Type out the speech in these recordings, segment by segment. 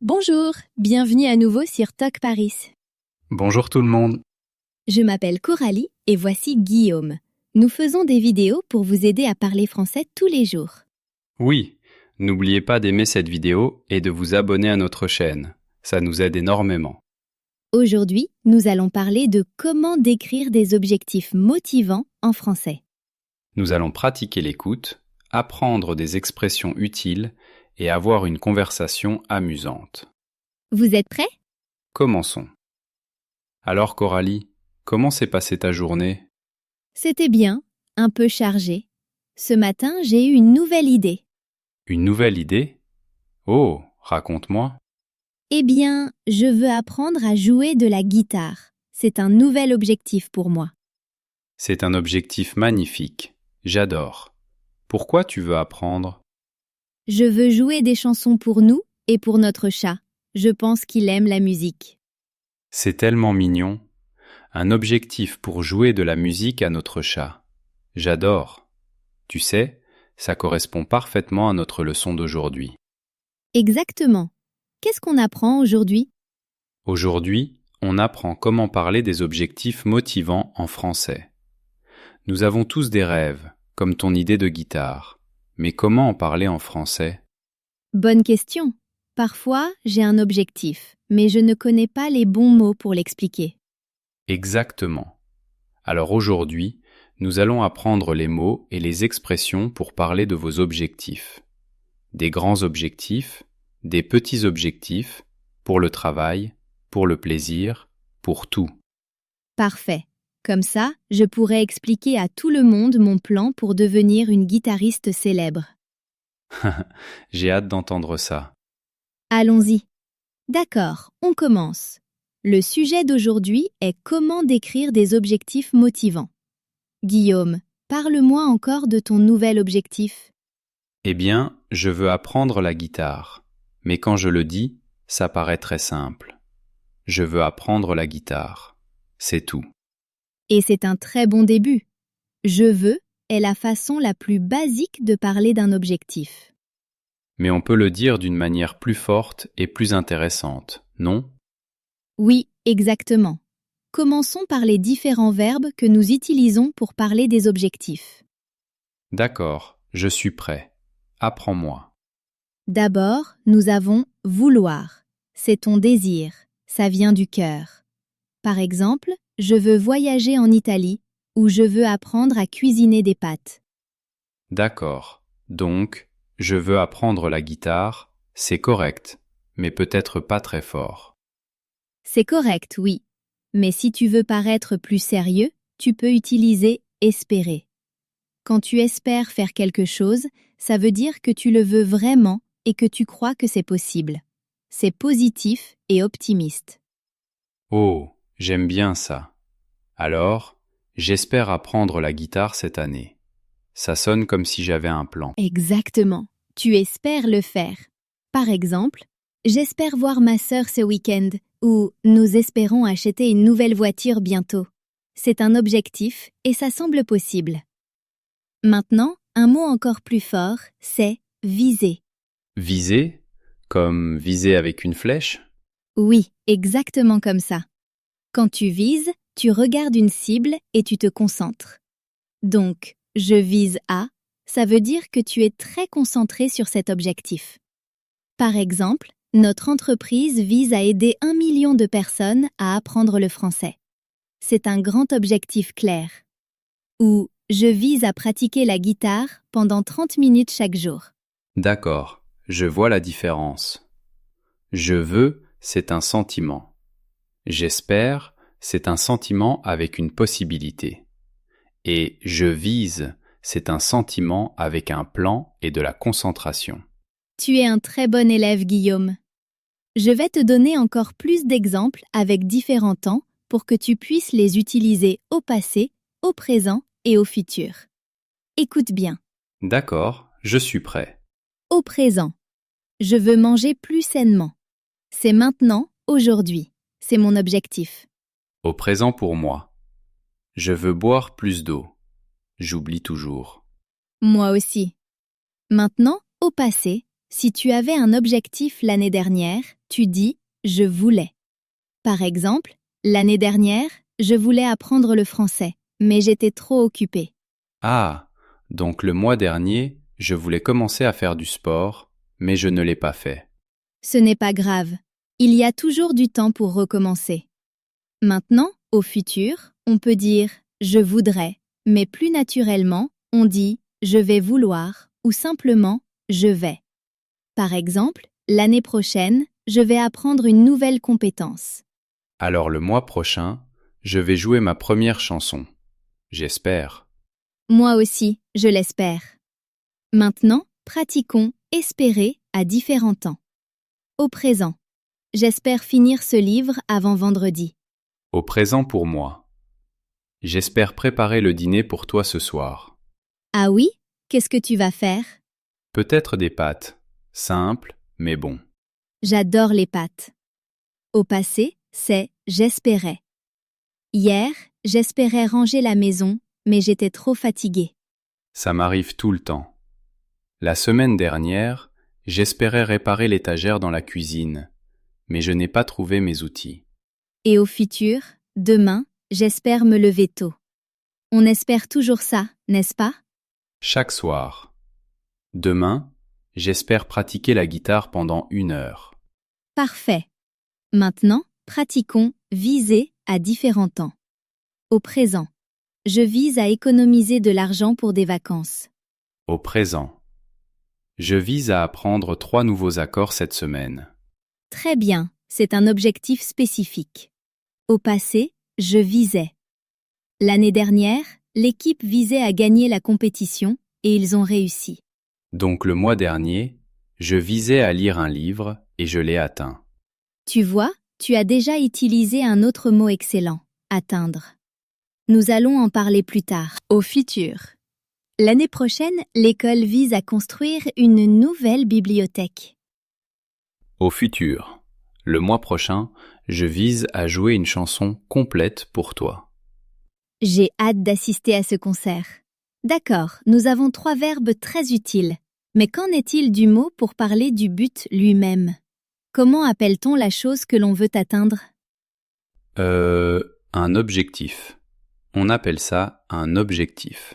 Bonjour, bienvenue à nouveau sur Talk Paris. Bonjour tout le monde. Je m'appelle Coralie et voici Guillaume. Nous faisons des vidéos pour vous aider à parler français tous les jours. Oui, n'oubliez pas d'aimer cette vidéo et de vous abonner à notre chaîne. Ça nous aide énormément. Aujourd'hui, nous allons parler de comment décrire des objectifs motivants en français. Nous allons pratiquer l'écoute, apprendre des expressions utiles et avoir une conversation amusante. Vous êtes prêts? Commençons. Alors Coralie, comment s'est passée ta journée? C'était bien, un peu chargé. Ce matin, j'ai eu une nouvelle idée. Une nouvelle idée? Oh, raconte-moi. Eh bien, je veux apprendre à jouer de la guitare. C'est un nouvel objectif pour moi. C'est un objectif magnifique. J'adore. Pourquoi tu veux apprendre? Je veux jouer des chansons pour nous et pour notre chat. Je pense qu'il aime la musique. C'est tellement mignon. Un objectif pour jouer de la musique à notre chat. J'adore. Tu sais, ça correspond parfaitement à notre leçon d'aujourd'hui. Exactement. Qu'est-ce qu'on apprend aujourd'hui? Aujourd'hui, on apprend comment parler des objectifs motivants en français. Nous avons tous des rêves, comme ton idée de guitare. Mais comment en parler en français? Bonne question. Parfois, j'ai un objectif, mais je ne connais pas les bons mots pour l'expliquer. Exactement. Alors aujourd'hui, nous allons apprendre les mots et les expressions pour parler de vos objectifs. Des grands objectifs, des petits objectifs, pour le travail, pour le plaisir, pour tout. Parfait. Comme ça, je pourrais expliquer à tout le monde mon plan pour devenir une guitariste célèbre. J'ai hâte d'entendre ça. Allons-y. D'accord, on commence. Le sujet d'aujourd'hui est comment décrire des objectifs motivants. Guillaume, parle-moi encore de ton nouvel objectif. Eh bien, je veux apprendre la guitare. Mais quand je le dis, ça paraît très simple. Je veux apprendre la guitare. C'est tout. Et c'est un très bon début. Je veux est la façon la plus basique de parler d'un objectif. Mais on peut le dire d'une manière plus forte et plus intéressante, non? Oui, exactement. Commençons par les différents verbes que nous utilisons pour parler des objectifs. D'accord, je suis prêt. Apprends-moi. D'abord, nous avons vouloir. C'est ton désir. Ça vient du cœur. Par exemple, je veux voyager en Italie ou je veux apprendre à cuisiner des pâtes. D'accord. Donc, je veux apprendre la guitare, c'est correct, mais peut-être pas très fort. C'est correct, oui. Mais si tu veux paraître plus sérieux, tu peux utiliser espérer. Quand tu espères faire quelque chose, ça veut dire que tu le veux vraiment et que tu crois que c'est possible. C'est positif et optimiste. Oh, j'aime bien ça. Alors, j'espère apprendre la guitare cette année. Ça sonne comme si j'avais un plan. Exactement. Tu espères le faire. Par exemple, j'espère voir ma sœur ce week-end ou nous espérons acheter une nouvelle voiture bientôt. C'est un objectif et ça semble possible. Maintenant, un mot encore plus fort, c'est viser. Viser? Comme viser avec une flèche? Oui, exactement comme ça. Quand tu vises, tu regardes une cible et tu te concentres. Donc, je vise à, ça veut dire que tu es très concentré sur cet objectif. Par exemple, notre entreprise vise à aider 1 million de personnes à apprendre le français. C'est un grand objectif clair. Ou je vise à pratiquer la guitare pendant 30 minutes chaque jour. D'accord, je vois la différence. Je veux, c'est un sentiment. J'espère, c'est un sentiment avec une possibilité. Et je vise, c'est un sentiment avec un plan et de la concentration. Tu es un très bon élève, Guillaume. Je vais te donner encore plus d'exemples avec différents temps pour que tu puisses les utiliser au passé, au présent et au futur. Écoute bien. D'accord, je suis prêt. Au présent. Je veux manger plus sainement. C'est maintenant, aujourd'hui. C'est mon objectif. Au présent pour moi. Je veux boire plus d'eau. J'oublie toujours. Moi aussi. Maintenant, au passé, Si tu avais un objectif l'année dernière, tu dis « je voulais ». Par exemple, l'année dernière, je voulais apprendre le français, mais j'étais trop occupée. Ah, donc le mois dernier, je voulais commencer à faire du sport, mais je ne l'ai pas fait. Ce n'est pas grave. Il y a toujours du temps pour recommencer. Maintenant, au futur, on peut dire « je voudrais », mais plus naturellement, on dit « je vais vouloir » ou simplement « je vais ». Par exemple, l'année prochaine, je vais apprendre une nouvelle compétence. Alors le mois prochain, je vais jouer ma première chanson. J'espère. Moi aussi, je l'espère. Maintenant, pratiquons « espérer » à différents temps. Au présent. J'espère finir ce livre avant vendredi. Au présent pour moi. J'espère préparer le dîner pour toi ce soir. Ah oui? Qu'est-ce que tu vas faire? Peut-être des pâtes. Simples, mais bon. J'adore les pâtes. Au passé, c'est « j'espérais ». Hier, j'espérais ranger la maison, mais j'étais trop fatiguée. Ça m'arrive tout le temps. La semaine dernière, j'espérais réparer l'étagère dans la cuisine, mais je n'ai pas trouvé mes outils. Et au futur, demain, j'espère me lever tôt. On espère toujours ça, n'est-ce pas? Chaque soir. Demain, j'espère pratiquer la guitare pendant 1 heure. Parfait. Maintenant, pratiquons « viser » à différents temps. Au présent. Je vise à économiser de l'argent pour des vacances. Au présent. Je vise à apprendre 3 nouveaux accords cette semaine. Très bien, c'est un objectif spécifique. Au passé, je visais. L'année dernière, l'équipe visait à gagner la compétition et ils ont réussi. Donc le mois dernier, je visais à lire un livre et je l'ai atteint. Tu vois, tu as déjà utilisé un autre mot excellent, atteindre. Nous allons en parler plus tard, au futur. L'année prochaine, l'école vise à construire une nouvelle bibliothèque. Au futur. Le mois prochain, je vise à jouer une chanson complète pour toi. J'ai hâte d'assister à ce concert. D'accord, nous avons 3 verbes très utiles. Mais qu'en est-il du mot pour parler du but lui-même? Comment appelle-t-on la chose que l'on veut atteindre? Un objectif. On appelle ça un objectif.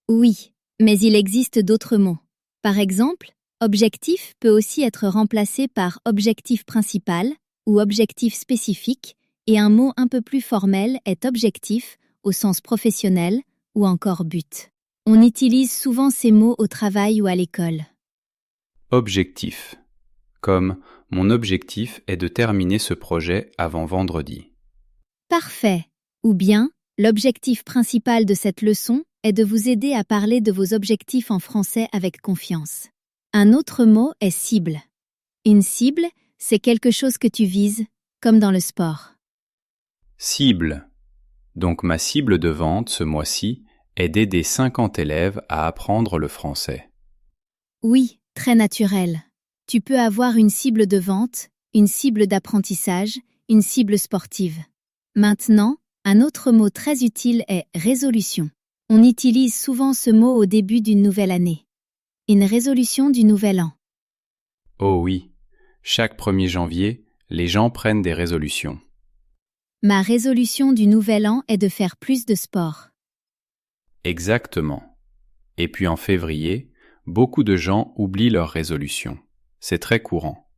Oui, mais il existe d'autres mots. Par exemple, objectif peut aussi être remplacé par objectif principal ou objectif spécifique, et un mot un peu plus formel est objectif au sens professionnel ou encore but. On utilise souvent ces mots au travail ou à l'école. Objectif. Comme mon objectif est de terminer ce projet avant vendredi. Parfait. Ou bien, l'objectif principal de cette leçon est de vous aider à parler de vos objectifs en français avec confiance. Un autre mot est cible. Une cible, c'est quelque chose que tu vises, comme dans le sport. Cible. Donc ma cible de vente ce mois-ci est d'aider 50 élèves à apprendre le français. Oui, très naturel. Tu peux avoir une cible de vente, une cible d'apprentissage, une cible sportive. Maintenant, un autre mot très utile est résolution. On utilise souvent ce mot au début d'une nouvelle année. Une résolution du nouvel an. Oh oui, chaque 1er janvier, les gens prennent des résolutions. Ma résolution du nouvel an est de faire plus de sport. Exactement. Et puis en février, beaucoup de gens oublient leurs résolutions. C'est très courant.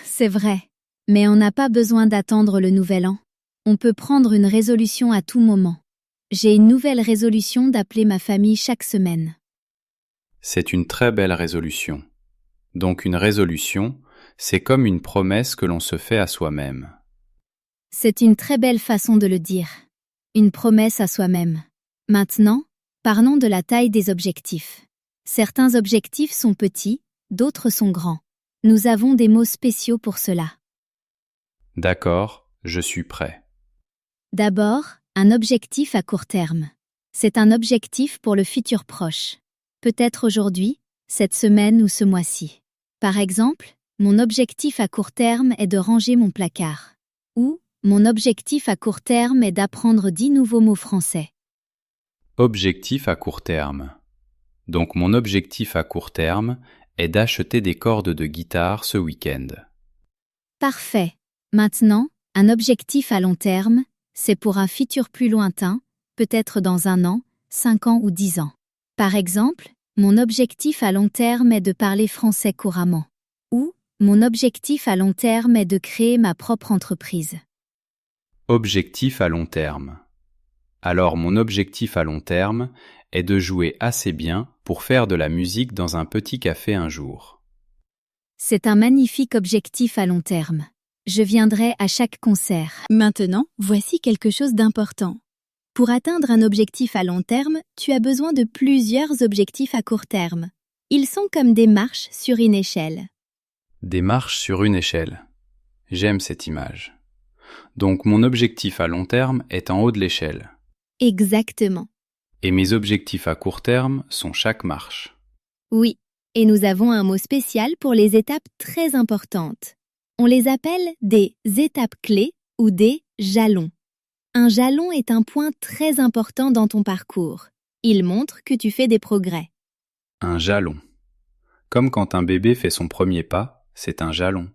C'est vrai. Mais on n'a pas besoin d'attendre le nouvel an. On peut prendre une résolution à tout moment. J'ai une nouvelle résolution d'appeler ma famille chaque semaine. C'est une très belle résolution. Donc une résolution, c'est comme une promesse que l'on se fait à soi-même. C'est une très belle façon de le dire. Une promesse à soi-même. Maintenant, parlons de la taille des objectifs. Certains objectifs sont petits, d'autres sont grands. Nous avons des mots spéciaux pour cela. D'accord, je suis prêt. D'abord, un objectif à court terme. C'est un objectif pour le futur proche. Peut-être aujourd'hui, cette semaine ou ce mois-ci. Par exemple, mon objectif à court terme est de ranger mon placard. Ou, mon objectif à court terme est d'apprendre 10 nouveaux mots français. Objectif à court terme. Donc mon objectif à court terme est d'acheter des cordes de guitare ce week-end. Parfait. Maintenant, un objectif à long terme, c'est pour un futur plus lointain, peut-être dans 1 an, 5 ans ou 10 ans. Par exemple, mon objectif à long terme est de parler français couramment. Ou, mon objectif à long terme est de créer ma propre entreprise. Objectif à long terme. Alors mon objectif à long terme est de jouer assez bien pour faire de la musique dans un petit café un jour. C'est un magnifique objectif à long terme. Je viendrai à chaque concert. Maintenant, voici quelque chose d'important. Pour atteindre un objectif à long terme, tu as besoin de plusieurs objectifs à court terme. Ils sont comme des marches sur une échelle. Des marches sur une échelle. J'aime cette image. Donc mon objectif à long terme est en haut de l'échelle. Exactement. Et mes objectifs à court terme sont chaque marche. Oui, et nous avons un mot spécial pour les étapes très importantes. On les appelle des étapes clés ou des jalons. Un jalon est un point très important dans ton parcours. Il montre que tu fais des progrès. Un jalon. Comme quand un bébé fait son premier pas, c'est un jalon.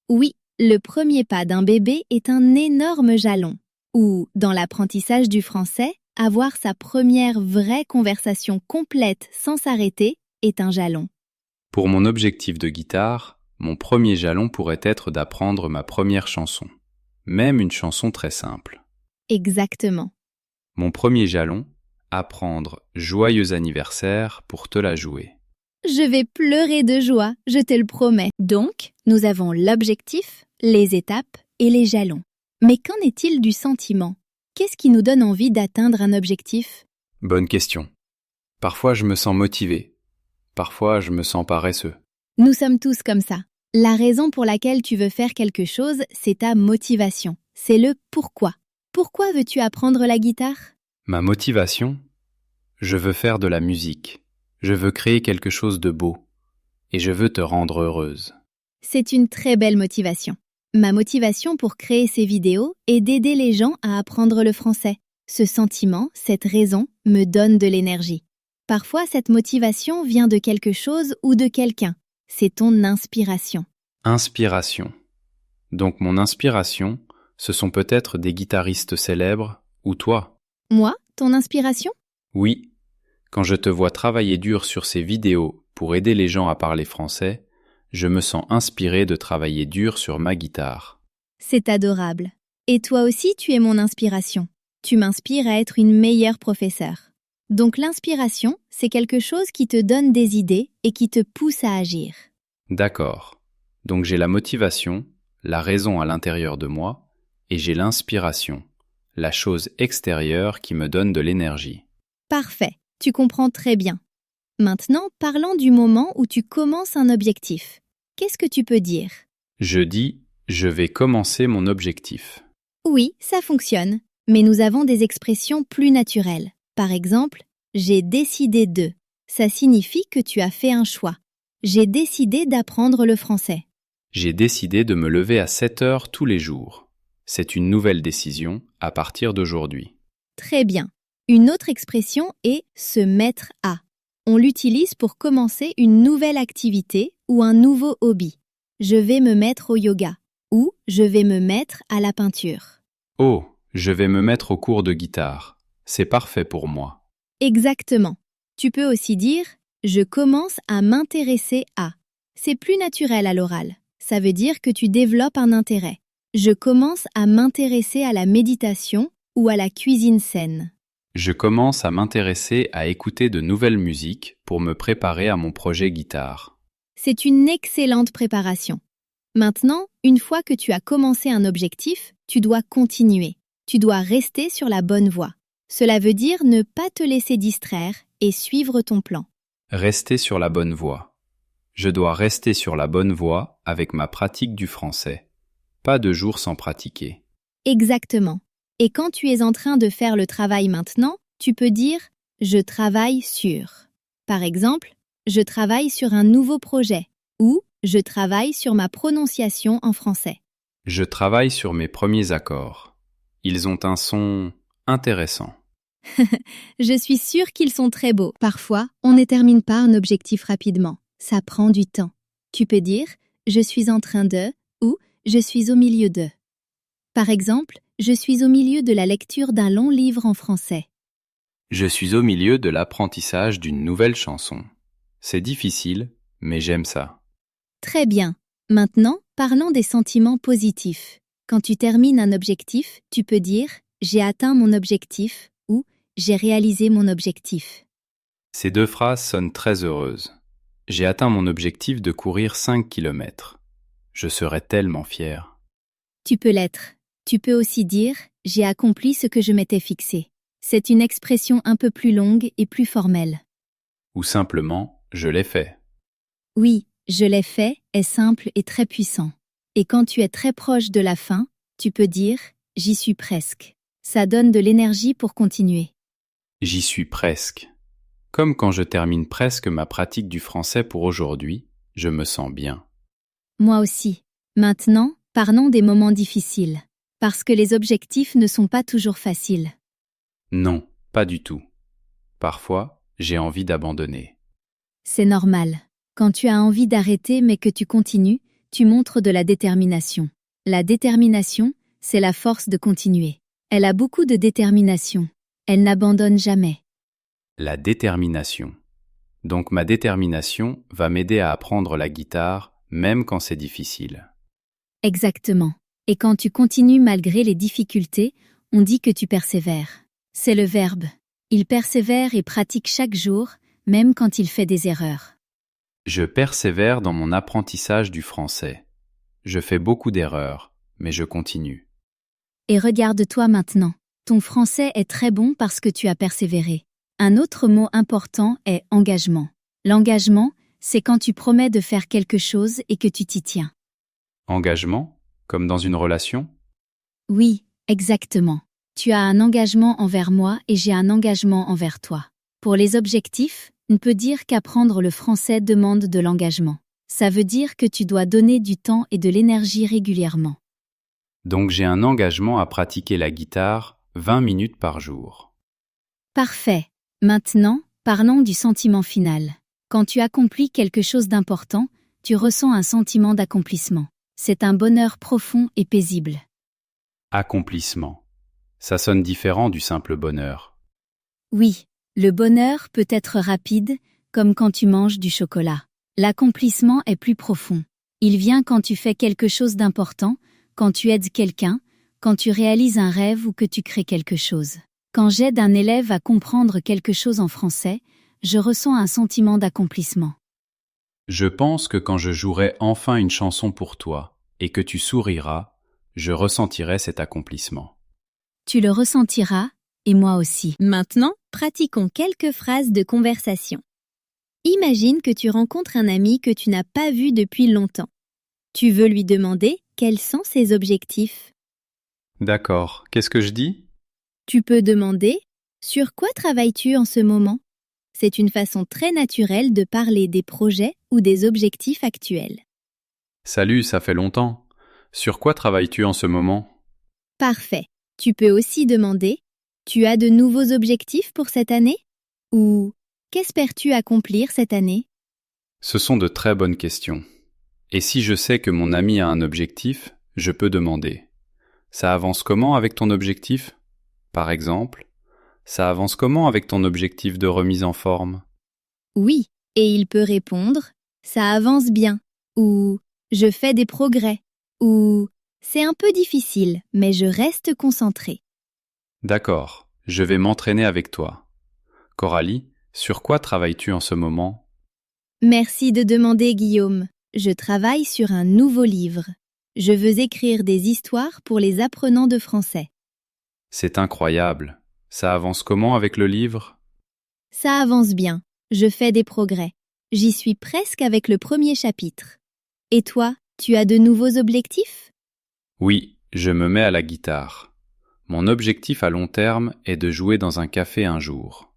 Oui, le premier pas d'un bébé est un énorme jalon. Ou, dans l'apprentissage du français, avoir sa première vraie conversation complète sans s'arrêter est un jalon. Pour mon objectif de guitare, mon premier jalon pourrait être d'apprendre ma première chanson. Même une chanson très simple. Exactement. Mon premier jalon, apprendre Joyeux anniversaire pour te la jouer. Je vais pleurer de joie, je te le promets. Donc, nous avons l'objectif, les étapes et les jalons. Mais qu'en est-il du sentiment? Qu'est-ce qui nous donne envie d'atteindre un objectif? Bonne question. Parfois je me sens motivé. Parfois je me sens paresseux. Nous sommes tous comme ça. La raison pour laquelle tu veux faire quelque chose, c'est ta motivation. C'est le pourquoi. Pourquoi veux-tu apprendre la guitare? Ma motivation? Je veux faire de la musique. Je veux créer quelque chose de beau. Et je veux te rendre heureuse. C'est une très belle motivation. Ma motivation pour créer ces vidéos est d'aider les gens à apprendre le français. Ce sentiment, cette raison, me donne de l'énergie. Parfois, cette motivation vient de quelque chose ou de quelqu'un. C'est ton inspiration. Inspiration. Donc mon inspiration, ce sont peut-être des guitaristes célèbres ou toi. Moi, ton inspiration? Oui, quand je te vois travailler dur sur ces vidéos pour aider les gens à parler français, je me sens inspiré de travailler dur sur ma guitare. C'est adorable. Et toi aussi, tu es mon inspiration. Tu m'inspires à être une meilleure professeure. Donc l'inspiration, c'est quelque chose qui te donne des idées et qui te pousse à agir. D'accord. Donc j'ai la motivation, la raison à l'intérieur de moi, et j'ai l'inspiration, la chose extérieure qui me donne de l'énergie. Parfait, tu comprends très bien. Maintenant, parlons du moment où tu commences un objectif. Qu'est-ce que tu peux dire? Je dis « je vais commencer mon objectif ». Oui, ça fonctionne, mais nous avons des expressions plus naturelles. Par exemple, « j'ai décidé de ». Ça signifie que tu as fait un choix. J'ai décidé d'apprendre le français. J'ai décidé de me lever à 7 heures tous les jours. C'est une nouvelle décision à partir d'aujourd'hui. Très bien. Une autre expression est « se mettre à ». On l'utilise pour commencer une nouvelle activité ou un nouveau hobby. Je vais me mettre au yoga ou je vais me mettre à la peinture. Oh, je vais me mettre au cours de guitare. C'est parfait pour moi. Exactement. Tu peux aussi dire « je commence à m'intéresser à ». C'est plus naturel à l'oral. Ça veut dire que tu développes un intérêt. Je commence à m'intéresser à la méditation ou à la cuisine saine. Je commence à m'intéresser à écouter de nouvelles musiques pour me préparer à mon projet guitare. C'est une excellente préparation. Maintenant, une fois que tu as commencé un objectif, tu dois continuer. Tu dois rester sur la bonne voie. Cela veut dire ne pas te laisser distraire et suivre ton plan. Rester sur la bonne voie. Je dois rester sur la bonne voie avec ma pratique du français. Pas de jour sans pratiquer. Exactement. Et quand tu es en train de faire le travail maintenant, tu peux dire « je travaille sur ». Par exemple, « je travaille sur un nouveau projet » ou « je travaille sur ma prononciation en français ». Je travaille sur mes premiers accords. Ils ont un son intéressant. Je suis sûre qu'ils sont très beaux. Parfois, on ne termine pas un objectif rapidement. Ça prend du temps. Tu peux dire « je suis en train de » ou « je suis au milieu de ». Par exemple, je suis au milieu de la lecture d'un long livre en français. Je suis au milieu de l'apprentissage d'une nouvelle chanson. C'est difficile, mais j'aime ça. Très bien. Maintenant, parlons des sentiments positifs. Quand tu termines un objectif, tu peux dire « j'ai atteint mon objectif » ou « j'ai réalisé mon objectif ». Ces deux phrases sonnent très heureuses. J'ai atteint mon objectif de courir 5 kilomètres. Je serais tellement fier. Tu peux l'être. Tu peux aussi dire « j'ai accompli ce que je m'étais fixé ». C'est une expression un peu plus longue et plus formelle. Ou simplement, je l'ai fait. Oui, je l'ai fait est simple et très puissant. Et quand tu es très proche de la fin, tu peux dire « j'y suis presque ». Ça donne de l'énergie pour continuer. J'y suis presque. Comme quand je termine presque ma pratique du français pour aujourd'hui, je me sens bien. Moi aussi. Maintenant, parlons des moments difficiles. Parce que les objectifs ne sont pas toujours faciles. Non, pas du tout. Parfois, j'ai envie d'abandonner. C'est normal. Quand tu as envie d'arrêter mais que tu continues, tu montres de la détermination. La détermination, c'est la force de continuer. Elle a beaucoup de détermination. Elle n'abandonne jamais. La détermination. Donc ma détermination va m'aider à apprendre la guitare, même quand c'est difficile. Exactement. Et quand tu continues malgré les difficultés, on dit que tu persévères. C'est le verbe. Il persévère et pratique chaque jour, même quand il fait des erreurs. Je persévère dans mon apprentissage du français. Je fais beaucoup d'erreurs, mais je continue. Et regarde-toi maintenant. Ton français est très bon parce que tu as persévéré. Un autre mot important est engagement. L'engagement, c'est quand tu promets de faire quelque chose et que tu t'y tiens. Engagement, comme dans une relation? Oui, exactement. Tu as un engagement envers moi et j'ai un engagement envers toi. Pour les objectifs, on peut dire qu'apprendre le français demande de l'engagement. Ça veut dire que tu dois donner du temps et de l'énergie régulièrement. Donc j'ai un engagement à pratiquer la guitare 20 minutes par jour. Parfait. Maintenant, parlons du sentiment final. Quand tu accomplis quelque chose d'important, tu ressens un sentiment d'accomplissement. C'est un bonheur profond et paisible. Accomplissement. Ça sonne différent du simple bonheur. Oui, le bonheur peut être rapide, comme quand tu manges du chocolat. L'accomplissement est plus profond. Il vient quand tu fais quelque chose d'important, quand tu aides quelqu'un, quand tu réalises un rêve ou que tu crées quelque chose. Quand j'aide un élève à comprendre quelque chose en français, je ressens un sentiment d'accomplissement. Je pense que quand je jouerai enfin une chanson pour toi et que tu souriras, je ressentirai cet accomplissement. Tu le ressentiras, et moi aussi. Maintenant, pratiquons quelques phrases de conversation. Imagine que tu rencontres un ami que tu n'as pas vu depuis longtemps. Tu veux lui demander quels sont ses objectifs. D'accord, qu'est-ce que je dis? Tu peux demander « Sur quoi travailles-tu en ce moment ?» C'est une façon très naturelle de parler des projets ou des objectifs actuels. Salut, ça fait longtemps. Sur quoi travailles-tu en ce moment? Parfait. Tu peux aussi demander « Tu as de nouveaux objectifs pour cette année ?» ou « Qu'espères-tu accomplir cette année ?» Ce sont de très bonnes questions. Et si je sais que mon ami a un objectif, je peux demander « Ça avance comment avec ton objectif ?» Par exemple, « Ça avance comment avec ton objectif de remise en forme ?» Oui, et il peut répondre « Ça avance bien » ou « Je fais des progrès » ou « C'est un peu difficile, mais je reste concentré ». D'accord, je vais m'entraîner avec toi. Coralie, sur quoi travailles-tu en ce moment? Merci de demander, Guillaume. Je travaille sur un nouveau livre. Je veux écrire des histoires pour les apprenants de français. C'est incroyable. Ça avance comment avec le livre? Ça avance bien. Je fais des progrès. J'y suis presque avec le premier chapitre. Et toi, tu as de nouveaux objectifs? Oui, je me mets à la guitare. Mon objectif à long terme est de jouer dans un café un jour.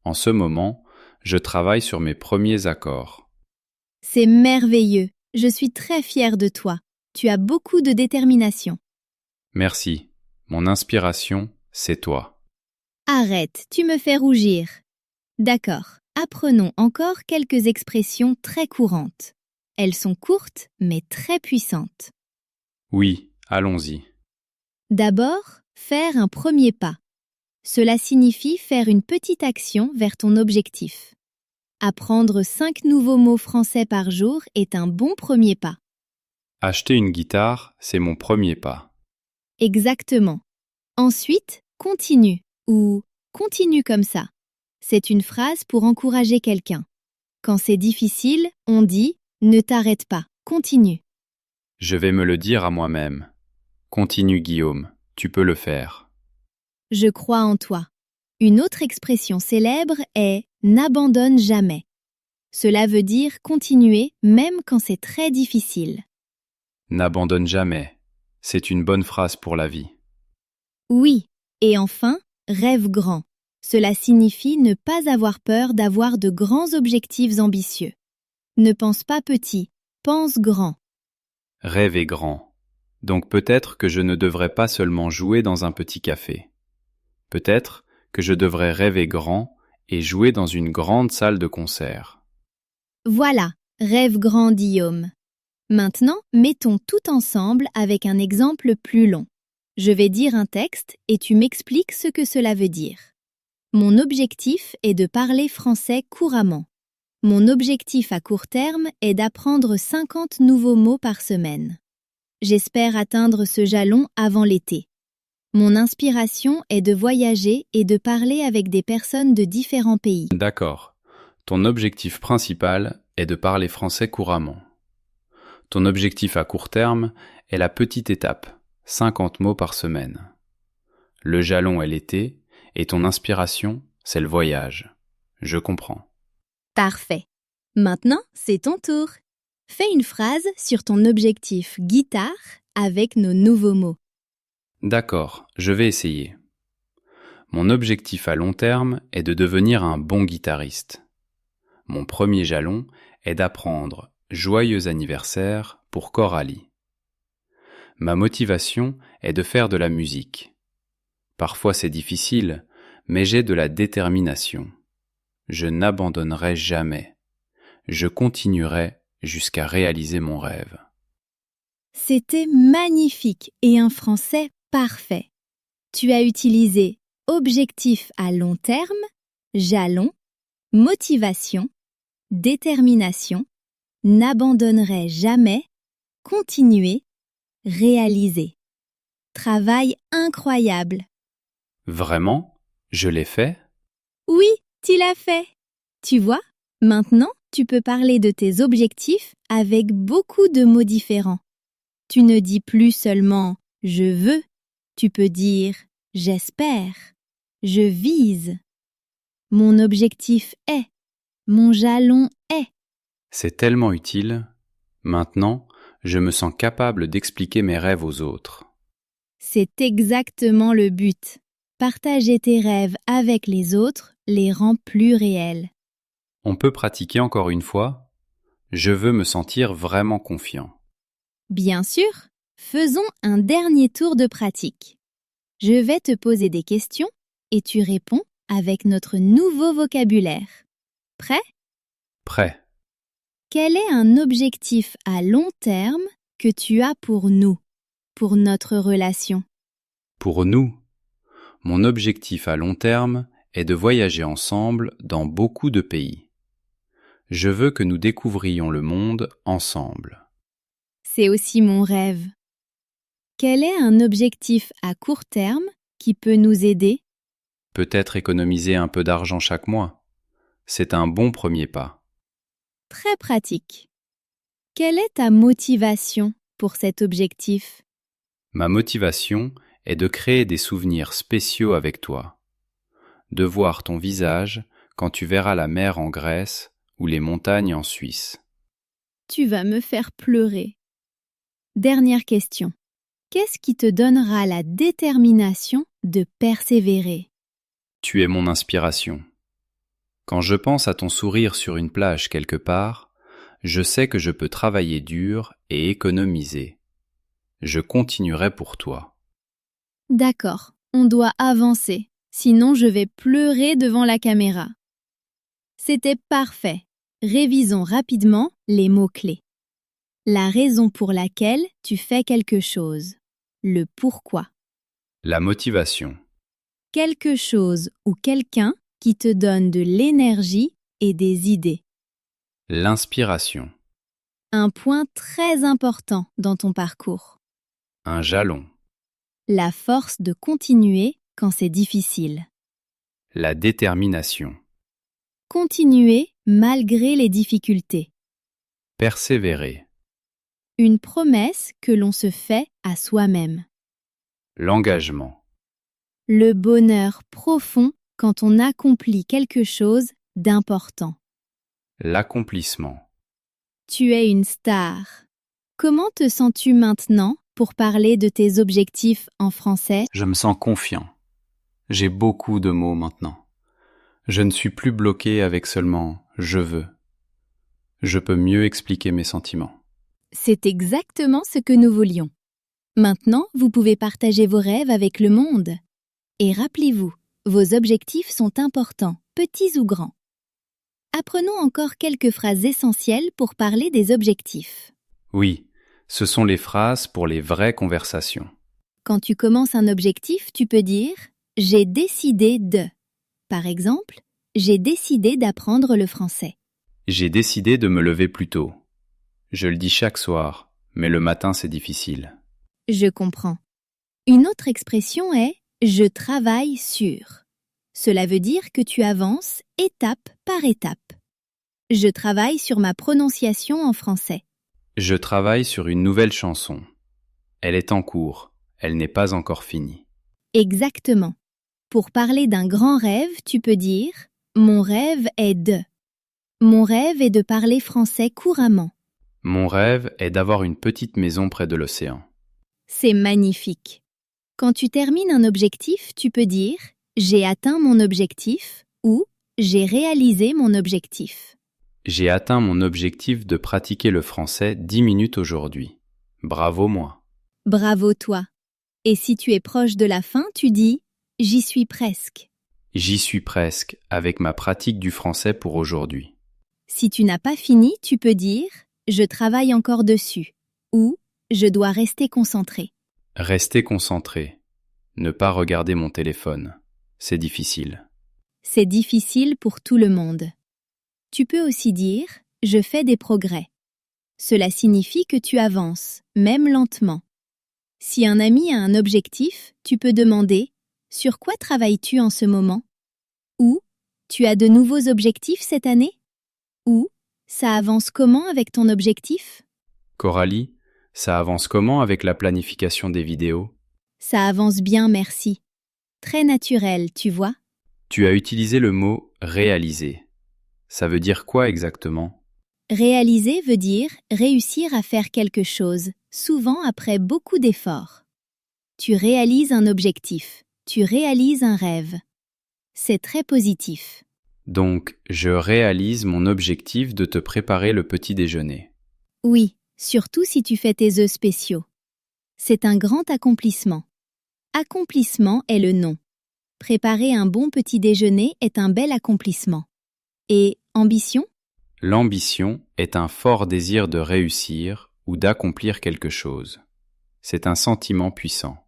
En ce moment, je travaille sur mes premiers accords. C'est merveilleux. Je suis très fière de toi. Tu as beaucoup de détermination. Merci. Mon inspiration, c'est toi. Arrête, tu me fais rougir. D'accord. apprenons encore quelques expressions très courantes. Elles sont courtes mais très puissantes. Oui, allons-y. D'abord, faire un premier pas. Cela signifie faire une petite action vers ton objectif. Apprendre 5 nouveaux mots français par jour est un bon premier pas. Acheter une guitare, c'est mon premier pas. Exactement. Ensuite, continue ou continue comme ça. C'est une phrase pour encourager quelqu'un. Quand c'est difficile, on dit ne t'arrête pas, continue. Je vais me le dire à moi-même. Continue Guillaume, tu peux le faire. Je crois en toi. Une autre expression célèbre est n'abandonne jamais. Cela veut dire continuer même quand c'est très difficile. N'abandonne jamais. C'est une bonne phrase pour la vie. Oui, et enfin, rêve grand. Cela signifie ne pas avoir peur d'avoir de grands objectifs ambitieux. Ne pense pas petit, pense grand. Rêver grand. Donc peut-être que je ne devrais pas seulement jouer dans un petit café. Peut-être que je devrais rêver grand et jouer dans une grande salle de concert. Voilà, rêve grand Guillaume. Maintenant, mettons tout ensemble avec un exemple plus long. Je vais dire un texte et tu m'expliques ce que cela veut dire. Mon objectif est de parler français couramment. Mon objectif à court terme est d'apprendre 50 nouveaux mots par semaine. J'espère atteindre ce jalon avant l'été. Mon inspiration est de voyager et de parler avec des personnes de différents pays. D'accord. Ton objectif principal est de parler français couramment. Ton objectif à court terme est la petite étape, 50 mots par semaine. Le jalon est l'été et ton inspiration, c'est le voyage. Je comprends. Parfait. Maintenant, c'est ton tour. Fais une phrase sur ton objectif guitare avec nos nouveaux mots. D'accord, je vais essayer. Mon objectif à long terme est de devenir un bon guitariste. Mon premier jalon est d'apprendre Joyeux anniversaire pour Coralie. Ma motivation est de faire de la musique. Parfois c'est difficile, mais j'ai de la détermination. Je n'abandonnerai jamais. Je continuerai jusqu'à réaliser mon rêve. C'était magnifique et un français parfait. Tu as utilisé objectif à long terme, jalon, motivation, détermination, n'abandonnerai jamais, continuer, réaliser. Travail incroyable. Vraiment? Je l'ai fait? Oui, tu l'as fait. Tu vois, maintenant, tu peux parler de tes objectifs avec beaucoup de mots différents. Tu ne dis plus seulement « je veux », tu peux dire « j'espère »,« je vise ». Mon objectif est, mon jalon est. C'est tellement utile. Maintenant, je me sens capable d'expliquer mes rêves aux autres. C'est exactement le but. Partager tes rêves avec les autres les rend plus réels. On peut pratiquer encore une fois? Je veux me sentir vraiment confiant. Bien sûr, faisons un dernier tour de pratique. Je vais te poser des questions et tu réponds avec notre nouveau vocabulaire. Prêt? Prêt. Quel est un objectif à long terme que tu as pour nous, pour notre relation? Pour nous, mon objectif à long terme est de voyager ensemble dans beaucoup de pays. Je veux que nous découvrions le monde ensemble. C'est aussi mon rêve. Quel est un objectif à court terme qui peut nous aider? Peut-être économiser un peu d'argent chaque mois. C'est un bon premier pas. Très pratique. Quelle est ta motivation pour cet objectif? Ma motivation est de créer des souvenirs spéciaux avec toi. De voir ton visage quand tu verras la mer en Grèce ou les montagnes en Suisse. Tu vas me faire pleurer. Dernière question. Qu'est-ce qui te donnera la détermination de persévérer? Tu es mon inspiration. Quand je pense à ton sourire sur une plage quelque part, je sais que je peux travailler dur et économiser. Je continuerai pour toi. D'accord, on doit avancer, sinon je vais pleurer devant la caméra. C'était parfait. Révisons rapidement les mots-clés. La raison pour laquelle tu fais quelque chose. Le pourquoi. La motivation. Quelque chose ou quelqu'un qui te donne de l'énergie et des idées. L'inspiration. Un point très important dans ton parcours. Un jalon. La force de continuer quand c'est difficile. La détermination. Continuer malgré les difficultés. Persévérer. Une promesse que l'on se fait à soi-même. L'engagement. Le bonheur profond quand on accomplit quelque chose d'important. L'accomplissement. Tu es une star. Comment te sens-tu maintenant pour parler de tes objectifs en français? Je me sens confiant. J'ai beaucoup de mots maintenant. Je ne suis plus bloqué avec seulement « je veux ». Je peux mieux expliquer mes sentiments. C'est exactement ce que nous voulions. Maintenant, vous pouvez partager vos rêves avec le monde. Et rappelez-vous, vos objectifs sont importants, petits ou grands. Apprenons encore quelques phrases essentielles pour parler des objectifs. Oui, ce sont les phrases pour les vraies conversations. Quand tu commences un objectif, tu peux dire « j'ai décidé de ». Par exemple, « j'ai décidé d'apprendre le français ». J'ai décidé de me lever plus tôt. Je le dis chaque soir, mais le matin c'est difficile. Je comprends. Une autre expression est « je travaille sur ». Cela veut dire que tu avances étape par étape. Je travaille sur ma prononciation en français. Je travaille sur une nouvelle chanson. Elle est en cours, elle n'est pas encore finie. Exactement. Pour parler d'un grand rêve, tu peux dire « mon rêve est de ». Mon rêve est de parler français couramment. Mon rêve est d'avoir une petite maison près de l'océan. C'est magnifique. Quand tu termines un objectif, tu peux dire « j'ai atteint mon objectif » ou « j'ai réalisé mon objectif ». J'ai atteint mon objectif de pratiquer le français 10 minutes aujourd'hui. Bravo moi. Bravo toi. Et si tu es proche de la fin, tu dis « j'y suis presque ». J'y suis presque avec ma pratique du français pour aujourd'hui. Si tu n'as pas fini, tu peux dire « je travaille encore dessus » ou « je dois rester concentré ». Rester concentré. Ne pas regarder mon téléphone. C'est difficile. C'est difficile pour tout le monde. Tu peux aussi dire « je fais des progrès ». Cela signifie que tu avances, même lentement. Si un ami a un objectif, tu peux demander « sur quoi travailles-tu en ce moment ?» ou « tu as de nouveaux objectifs cette année ?» ou « ça avance comment avec ton objectif ?» Coralie, ça avance comment avec la planification des vidéos? Ça avance bien, merci. Très naturel, tu vois. Tu as utilisé le mot « réaliser ». Ça veut dire quoi exactement? Réaliser veut dire réussir à faire quelque chose, souvent après beaucoup d'efforts. Tu réalises un objectif, tu réalises un rêve. C'est très positif. Donc, je réalise mon objectif de te préparer le petit déjeuner. Oui, surtout si tu fais tes œufs spéciaux. C'est un grand accomplissement. Accomplissement est le nom. Préparer un bon petit déjeuner est un bel accomplissement. Et ambition? L'ambition est un fort désir de réussir ou d'accomplir quelque chose. C'est un sentiment puissant.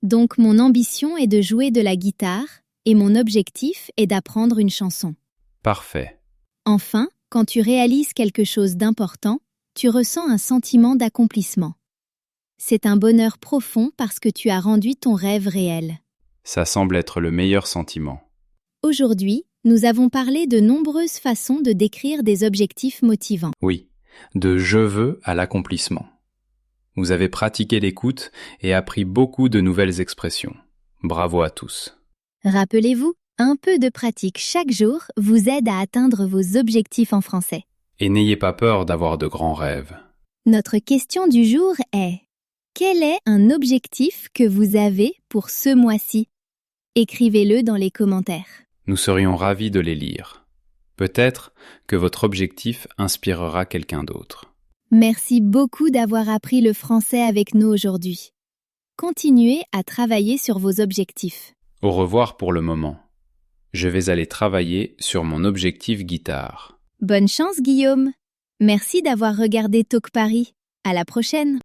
Donc mon ambition est de jouer de la guitare et mon objectif est d'apprendre une chanson. Parfait. Enfin, quand tu réalises quelque chose d'important, tu ressens un sentiment d'accomplissement. C'est un bonheur profond parce que tu as rendu ton rêve réel. Ça semble être le meilleur sentiment. Aujourd'hui, nous avons parlé de nombreuses façons de décrire des objectifs motivants. Oui, de je veux à l'accomplissement. Vous avez pratiqué l'écoute et appris beaucoup de nouvelles expressions. Bravo à tous. Rappelez-vous, un peu de pratique chaque jour vous aide à atteindre vos objectifs en français. Et n'ayez pas peur d'avoir de grands rêves. Notre question du jour est: quel est un objectif que vous avez pour ce mois-ci? Écrivez-le dans les commentaires. Nous serions ravis de les lire. Peut-être que votre objectif inspirera quelqu'un d'autre. Merci beaucoup d'avoir appris le français avec nous aujourd'hui. Continuez à travailler sur vos objectifs. Au revoir pour le moment. Je vais aller travailler sur mon objectif guitare. Bonne chance, Guillaume. Merci d'avoir regardé Talk Paris. À la prochaine.